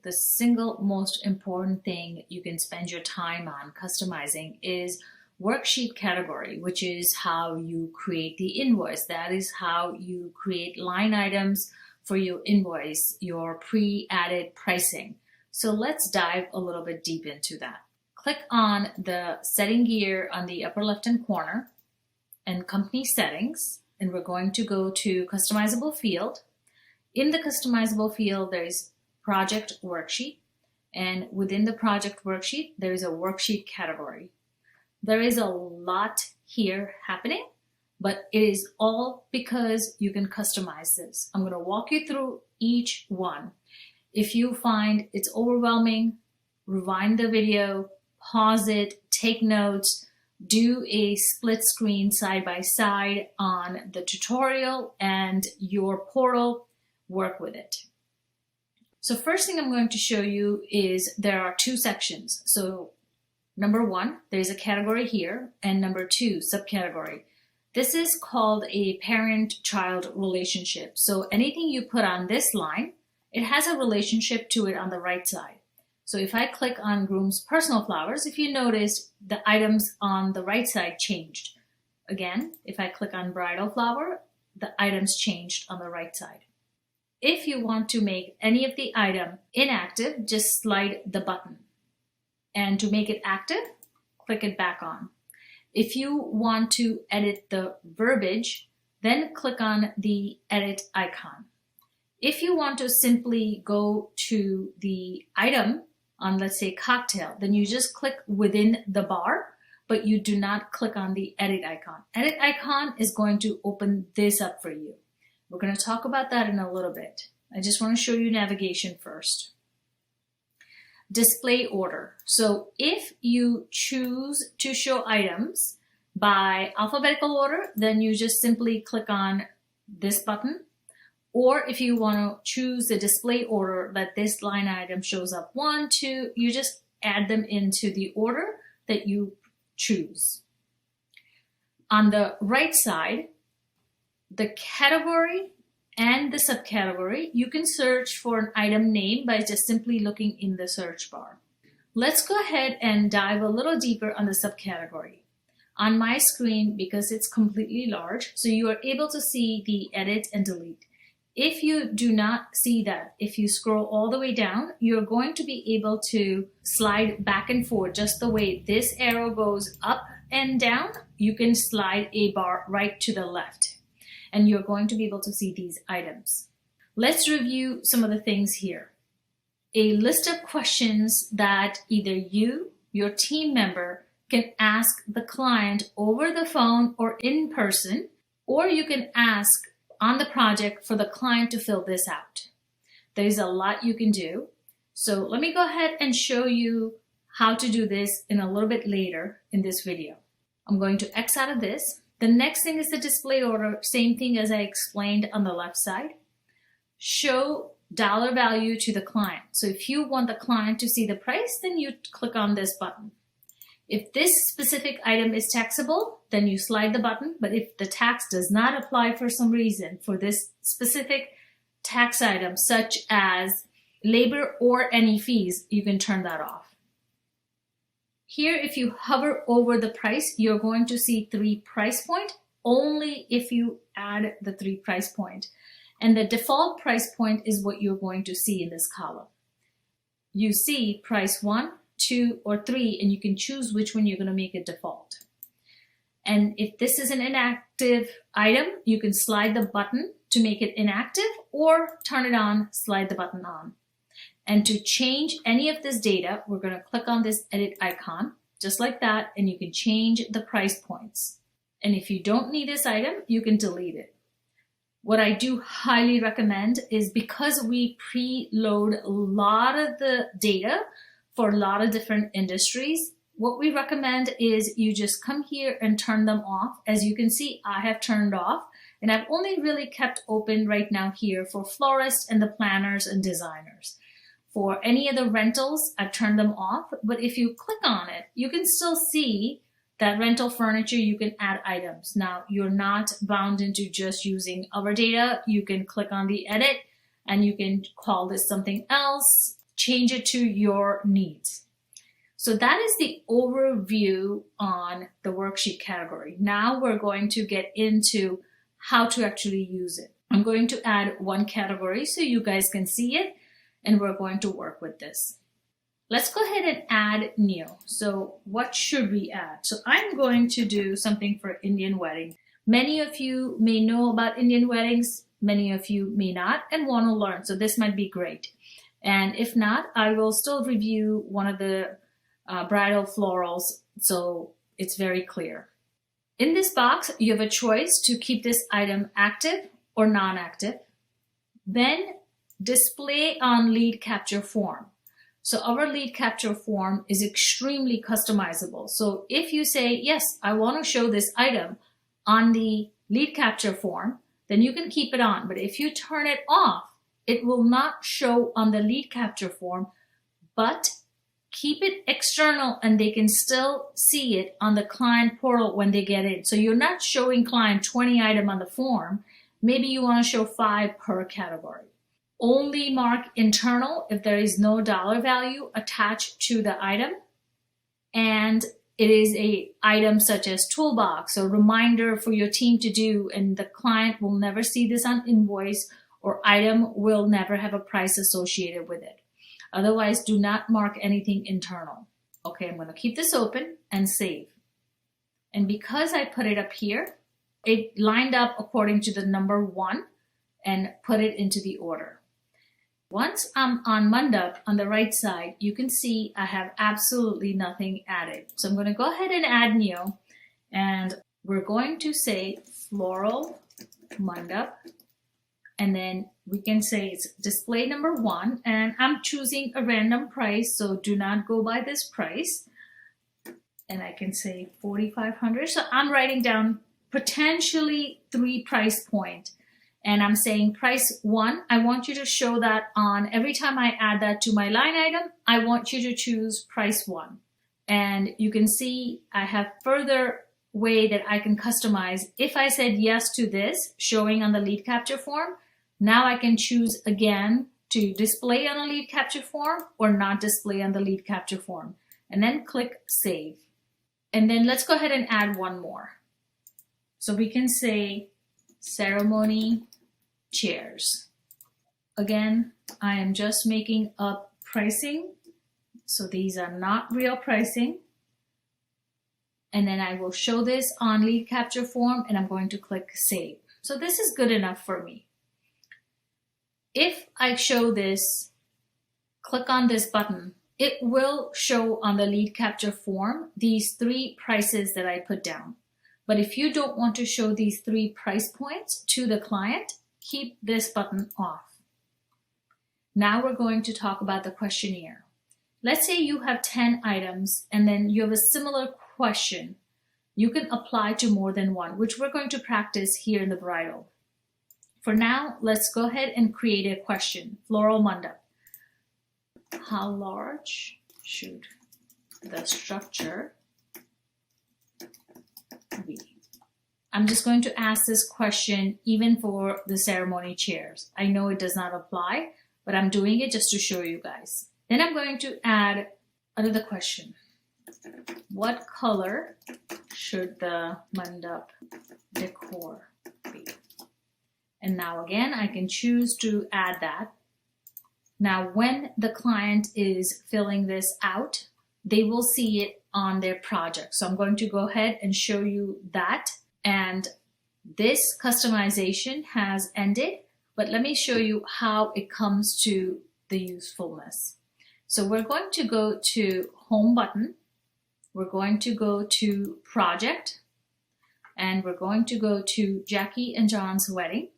the single most important thing you can spend your time on customizing is Worksheet Category, which is how you create the invoice. That is how you create line items for your invoice, your pre-added pricing. So let's dive a little bit deep into that. Click on the setting gear on the upper left-hand corner and company settings, and we're going to go to customizable field. In the customizable field, there is Project Worksheet, and within the Project Worksheet, there is a Worksheet Category. There is a lot here happening, but it is all because you can customize this. I'm going to walk you through each one. If you find it's overwhelming, rewind the video, pause it, take notes, do a split screen side by side on the tutorial and your portal, work with it. So first thing I'm going to show you is there are two sections. So number one, there's a category here, and number two, subcategory. This is called a parent-child relationship. So anything you put on this line, it has a relationship to it on the right side. So if I click on Groom's Personal Flowers, if you notice, the items on the right side changed. Again, if I click on Bridal Flower, the items changed on the right side. If you want to make any of the item inactive, just slide the button. And to make it active, click it back on. If you want to edit the verbiage, then click on the edit icon. If you want to simply go to the item on, let's say, cocktail, then you just click within the bar, but you do not click on the edit icon. Edit icon is going to open this up for you. We're going to talk about that in a little bit. I just want to show you navigation first. Display order. So if you choose to show items by alphabetical order, then you just simply click on this button. Or if you want to choose the display order that this line item shows up 1, 2, you just add them into the order that you choose. On the right side, the category and the subcategory, you can search for an item name by just simply looking in the search bar. Let's go ahead and dive a little deeper on the subcategory. On my screen, because it's completely large, so you are able to see the edit and delete. If you do not see that, if you scroll all the way down, you're going to be able to slide back and forth just the way this arrow goes up and down. You can slide a bar right to the left, and you're going to be able to see these items. Let's review some of the things here. A list of questions that either you, your team member, can ask the client over the phone or in person, or you can ask on the project for the client to fill this out. There's a lot you can do. So let me go ahead and show you how to do this in a little bit later in this video. I'm going to X out of this. The next thing is the display order, same thing as I explained on the left side. Show dollar value to the client. So if you want the client to see the price, then you click on this button. If this specific item is taxable, then you slide the button. But if the tax does not apply for some reason for this specific tax item, such as labor or any fees, you can turn that off. Here, if you hover over the price, you're going to see 3 price point only if you add the 3 price point. And the default price point is what you're going to see in this column. You see price 1, 2, or 3, and you can choose which one you're going to make it default. And if this is an inactive item, you can slide the button to make it inactive, or turn it on, slide the button on. And to change any of this data, we're going to click on this edit icon, just like that, and you can change the price points. And if you don't need this item, you can delete it. What I do highly recommend is, because we preload a lot of the data for a lot of different industries, what we recommend is you just come here and turn them off. As you can see, I have turned off, and I've only really kept open right now here for florists and the planners and designers. For any of the rentals, I've turned them off, but if you click on it, you can still see that rental furniture, you can add items. Now, you're not bound into just using our data. You can click on the edit and you can call this something else. change it to your needs. So that is the overview on the worksheet category. Now we're going to get into how to actually use it. I'm going to add one category so you guys can see it, and we're going to work with this. Let's go ahead and add new. So what should we add? So I'm going to do something for Indian wedding. Many of you may know about Indian weddings, many of you may not and want to learn. So this might be great. And if not, I will still review one of the bridal florals so it's very clear. In this box, you have a choice to keep this item active or non-active. Then display on lead capture form. So our lead capture form is extremely customizable. So if you say, yes, I want to show this item on the lead capture form, then you can keep it on. But if you turn it off, it will not show on the lead capture form, but keep it external and they can still see it on the client portal when they get in. So you're not showing client 20 items on the form. Maybe you want to show 5 per category. Only mark internal if there is no dollar value attached to the item, and it is a item such as toolbox or reminder for your team to do, and the client will never see this on invoice, or item will never have a price associated with it. Otherwise, do not mark anything internal. Okay, I'm going to keep this open and save. And because I put it up here, it lined up according to the number 1 and put it into the order. Once I'm on Mandap on the right side, you can see I have absolutely nothing added. So I'm going to go ahead and add new, and we're going to say floral Mandap, and then we can say it's display number 1, and I'm choosing a random price, so do not go by this price. And I can say 4,500. So I'm writing down potentially 3 price point. And I'm saying price 1, I want you to show that on every time I add that to my line item, I want you to choose price 1. And you can see I have further way that I can customize. If I said yes to this, showing on the lead capture form, now I can choose again to display on a lead capture form or not display on the lead capture form. And then click save. And then let's go ahead and add one more. So we can say ceremony chairs. Again, I am just making up pricing. So these are not real pricing. And then I will show this on lead capture form, and I'm going to click save. So this is good enough for me. If I show this, click on this button, it will show on the lead capture form these 3 prices that I put down. But if you don't want to show these 3 price points to the client, keep this button off. Now we're going to talk about the questionnaire. Let's say you have 10 items and then you have a similar question. You can apply to more than one, which we're going to practice here in the bridal. For now, let's go ahead and create a question. Floral Mandap. How large should the structure be? I'm just going to ask this question even for the ceremony chairs. I know it does not apply, but I'm doing it just to show you guys. Then I'm going to add another question. What color should the mandap decor be? And now again, I can choose to add that. Now, when the client is filling this out, they will see it on their project. So I'm going to go ahead and show you that. And this customization has ended, but let me show you how it comes to the usefulness. So we're going to go to Home button. We're going to go to Project, and we're going to go to Jackie and John's wedding.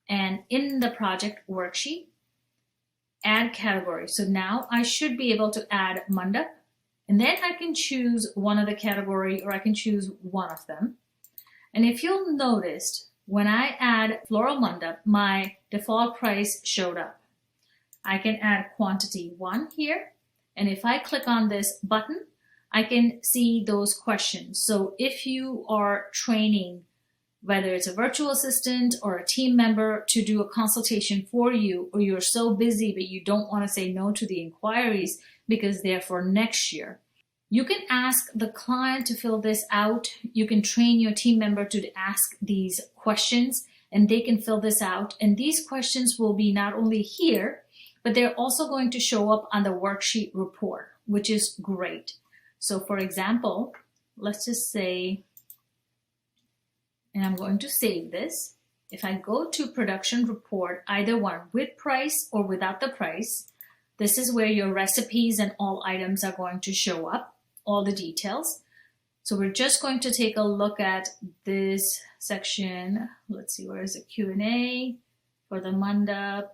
And in the Project Worksheet, add category. So now I should be able to add Mandap, and then I can choose one of the category, or I can choose one of them. And if you'll notice, when I add floral mandap, my default price showed up. I can add quantity 1 here. And if I click on this button, I can see those questions. So if you are training whether it's a virtual assistant or a team member, to do a consultation for you, or you're so busy but you don't want to say no to the inquiries because they're for next year. You can ask the client to fill this out. You can train your team member to ask these questions and they can fill this out. And these questions will be not only here, but they're also going to show up on the worksheet report, which is great. So for example, let's just say, and I'm going to save this. If I go to production report, either one with price or without the price, this is where your recipes and all items are going to show up, all the details. So we're just going to take a look at this section. Let's see, where is the Q&A for the Mandap?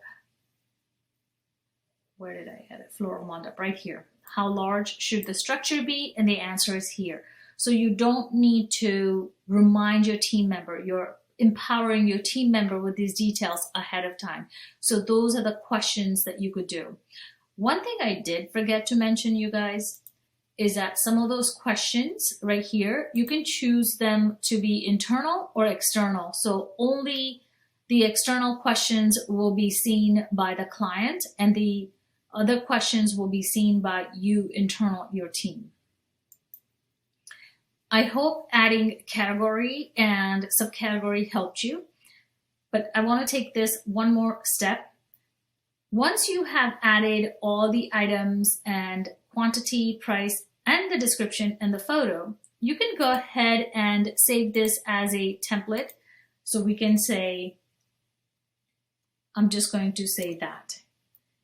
Where did I add it? Floral Mandap, right here. How large should the structure be? And the answer is here. So you don't need to remind your team member. You're empowering your team member with these details ahead of time. So those are the questions that you could do. One thing I did forget to mention, you guys, is that some of those questions right here, you can choose them to be internal or external. So only the external questions will be seen by the client and the other questions will be seen by you, internal, your team. I hope adding category and subcategory helped you, but I want to take this one more step. Once you have added all the items and quantity, price, and the description and the photo, you can go ahead and save this as a template. So we can say, I'm just going to say that.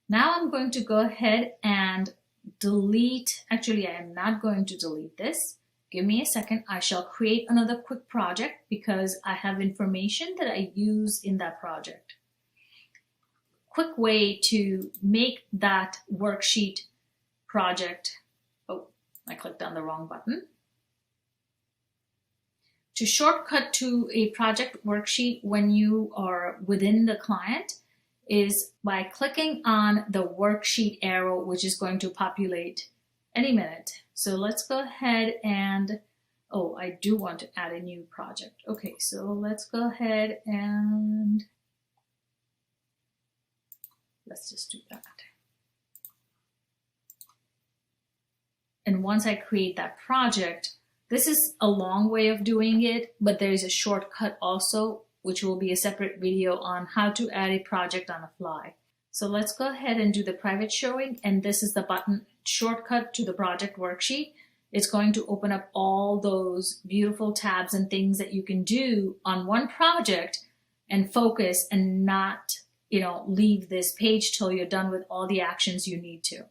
Now I'm going to go ahead and delete. Actually, I am not going to delete this. Give me a second. I shall create another quick project because I have information that I use in that project. Quick way to make that worksheet project. Oh, I clicked on the wrong button. To shortcut to a project worksheet when you are within the client is by clicking on the worksheet arrow, which is going to populate any minute. So let's go ahead and, oh, I do want to add a new project. Okay, so let's go ahead and let's just do that. And once I create that project, this is a long way of doing it, but there is a shortcut also, which will be a separate video on how to add a project on the fly. So let's go ahead and do the private showing. And this is the button shortcut to the project worksheet. It's going to open up all those beautiful tabs and things that you can do on one project and focus and not, leave this page till you're done with all the actions you need to.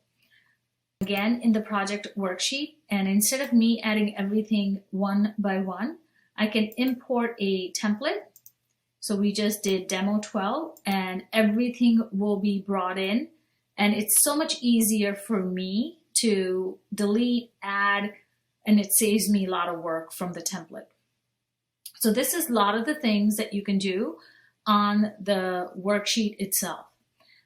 Again, in the project worksheet, and instead of me adding everything one by one, I can import a template. So we just did demo 12 and everything will be brought in. And it's so much easier for me to delete, add, and it saves me a lot of work from the template. So this is a lot of the things that you can do on the worksheet itself.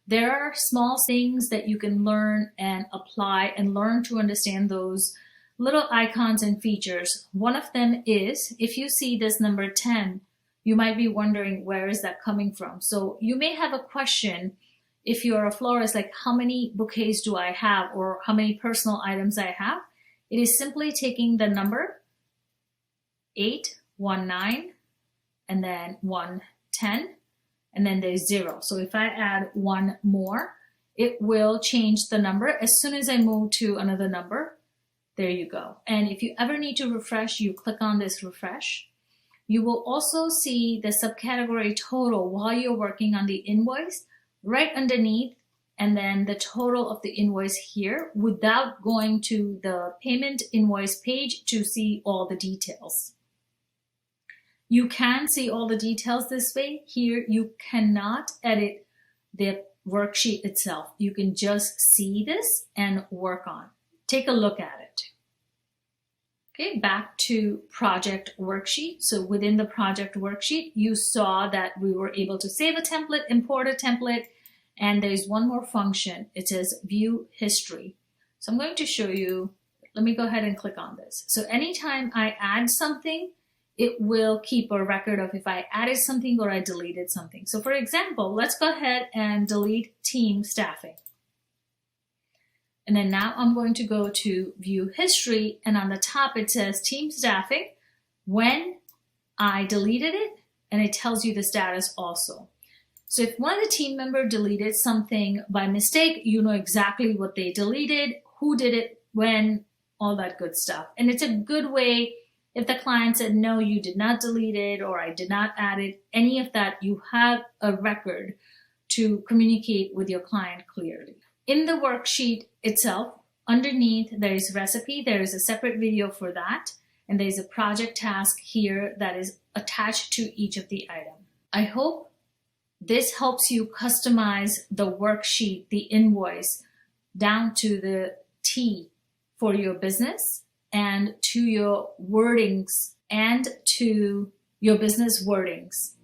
There are small things that you can learn and apply and learn to understand those little icons and features. One of them is, if you see this number 10, you might be wondering, where is that coming from? So you may have a question if you're a florist, like how many bouquets do I have or how many personal items I have? It is simply taking the number 819 and then 110 and then there's 0. So if I add one more, it will change the number. As soon as I move to another number, there you go. And if you ever need to refresh, you click on this refresh. You will also see the subcategory total while you're working on the invoice right underneath, and then the total of the invoice here without going to the payment invoice page to see all the details. You can see all the details this way. Here you cannot edit the worksheet itself. You can just see this and work on. Take a look at it. Okay, back to project worksheet. So within the project worksheet, you saw that we were able to save a template, import a template, and there's one more function. It says view history. So I'm going to show you, let me go ahead and click on this. So anytime I add something, it will keep a record of if I added something or I deleted something. So for example, let's go ahead and delete team staffing. And then now I'm going to go to view history, and on the top it says team staffing when I deleted it, and it tells you the status also. So if one of the team member deleted something by mistake, you know exactly what they deleted, who did it, when, all that good stuff. And it's a good way if the client said, no, you did not delete it, or I did not add it, any of that, you have a record to communicate with your client clearly. In the worksheet itself, underneath there is recipe, there is a separate video for that, and there's a project task here that is attached to each of the items. I hope this helps you customize the worksheet, the invoice, down to the T for your business and to your wordings and to your business wordings.